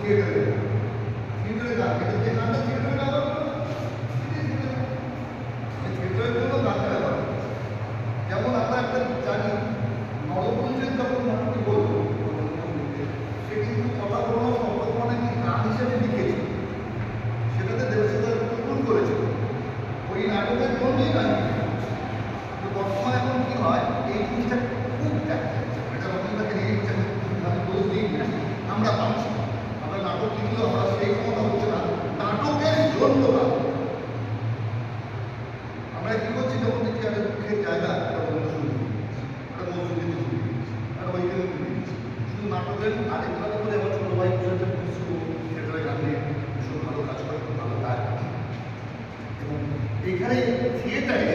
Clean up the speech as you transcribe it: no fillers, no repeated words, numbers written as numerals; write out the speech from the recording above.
থিয়েটারে থিয়েটারে গান, এটা যে গানটা থিয়েটারে ব্যবহার করে থিয়েটারের জন্য গানটা ব্যবহার করে। যেমন আমরা একটা জানি নরপঞ্চের যখন নাটকটি বলবো সে কিন্তু কথা বলার সম্পদ মানে কি গান হিসেবে লিখেছে, সেটাতে দেবশ্রীদার কবুল করেছিল, ওই নাটকের জন্যই গান লিখেছে। তো বর্তমানে এখন কি হয়, এই জিনিসটা খুব দেখা যাচ্ছে, এটা রবীন্দ্রনাথের এই আমি দোষ দিই না, আমরা পাচ্ছি, আমরা নাটক লিখলেও আমরা সেই ক্ষমতা হচ্ছে না, নাটকের জন্য গান। আমরা কি করছি, যখন দেখি একটা দুঃখের জায়গা একটা রবীন্দ্রসঙ্গীত একটা নজরুল একটা ওইখানে শুধু নাটকের আরেকটা করে আমার ছোটো ভাই বলেছে থিয়েটারে গান নিয়ে ভীষণ ভালো কাজ করে, খুব ভালো গায়। এবং এইখানে থিয়েটারে